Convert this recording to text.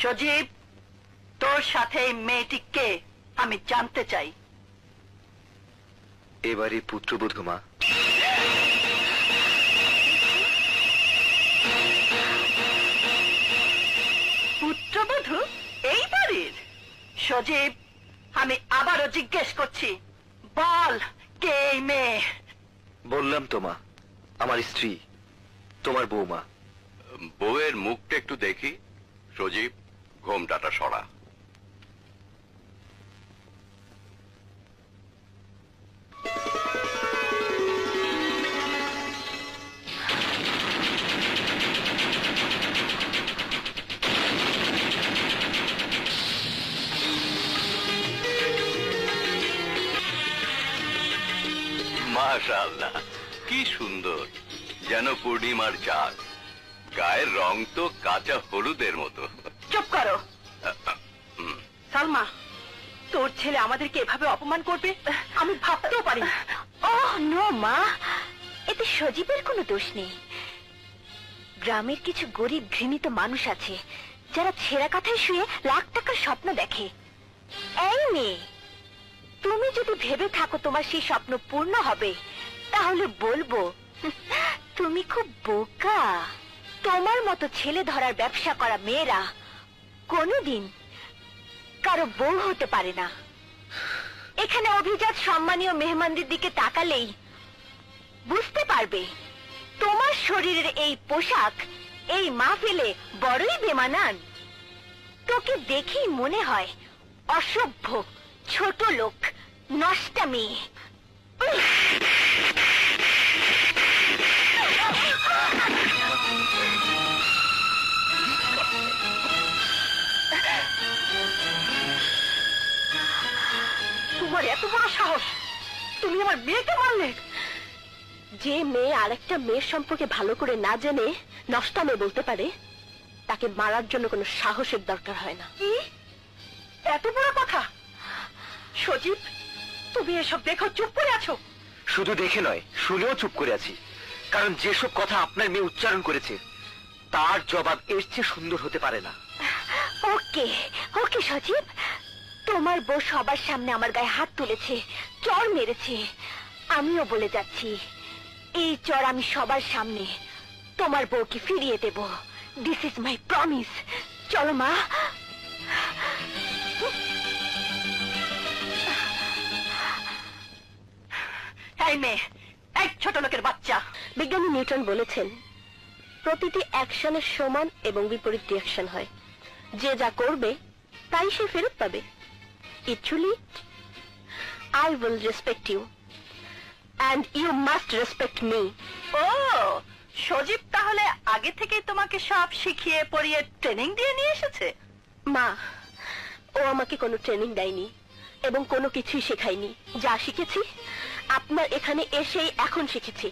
সজীব, তোর সাথে এই মেয়েটি কে আমি জানতে চাই। এবারে পুত্রবধূ মা। পুত্রবধূ এই বাড়ির? সজীব, আমি আবারও জিজ্ঞেস করছি, বল কে এই মেয়ে? বললাম তো মা, আমার স্ত্রী, তোমার বৌমা। বউয়ের মুখটা একটু দেখি। সজীব, ঘোমটাটা সরা। মাশাআল্লাহ, কি সুন্দর, যেন পূর্ণিমার চাঁদ। গায়ের রং তো কাঁচা হলুদের মতো। চুপ করো। সালমা, তোর ছেলে আমাদেরকে এভাবে অপমান করবে আমি ভাবতেও পারি না। ওহ নো মা, এতে সজীবের কোনো দোষ নেই। গ্রামের কিছু গরিব ঘৃণিত মানুষ আছে যারা ছেঁড়া কাঁথায় শুয়ে লাখ টাকার স্বপ্ন দেখে। এই মেয়ে, তুমি যদি ভেবে থাকো তোমার সেই স্বপ্ন পূর্ণ হবে, তাহলে বলবো তুমি খুব বোকা। তোমার মতো ছেলে ধরার ব্যবসা করা মেয়েরা কোনোদিন কারো বউ হতে পারে না। এখানে অভিজাত সম্মানীয় মেহমানদের দিকে তাকালেই বুঝতে পারবে তোমার শরীরের এই পোশাক এই মাহফিলে বড়ই বেমানান। তোকে দেখেই মনে হয় অসভ্য, ছোট লোক, নষ্টা মেয়ে। তোমার এত বড় সাহস, তুমি আমার মেয়েকে মারলে? যে মেয়ে আরেকটা মেয়ের সম্পর্কে ভালো করে না জেনে নষ্টা মেয়ে বলতে পারে, তাকে মারার জন্য কোনো সাহসের দরকার হয় না। কি এত বড় কথা? সজীব, তুমি এসব দেখো চুপ করে আছো? শুধু দেখে নয়, শুনেও চুপ করে আছি। কারণ যেসব কথা আপনার মেয়ে উচ্চারণ করেছে তার জবাব এর চেয়ে সুন্দর হতে পারে না। ওকে ওকে সজীব, তোমার বউ সবার সামনে আমার গায়ে হাত তুলেছে, চর মেরেছে। আমিও বলে যাচ্ছি, এই চর আমি সবার সামনে তোমার বউকে ফিরিয়ে দেব। This is my promise. চলো মা। এই মেয়ে, এক ছোট লোকের বাচ্চা। বিজ্ঞানী নিউটন বলেছেন, প্রতিটি অ্যাকশনের সমান এবং বিপরীত রিঅ্যাকশন হয়। যে যা করবে তাই সে ফেরত পাবে। Actually, I will respect you and you must respect me. ও, সজীব তাহলে আগে থেকেই তোমাকে সব শিখিয়ে পড়িয়ে ট্রেনিং দিয়ে নিয়ে এসেছে? মা, ও আমাকে কোনো ট্রেনিং দেয়নি এবং কোনো কিছুই শেখায়নি। যা শিখেছি আপনার এখানে এসেই এখন শিখেছি।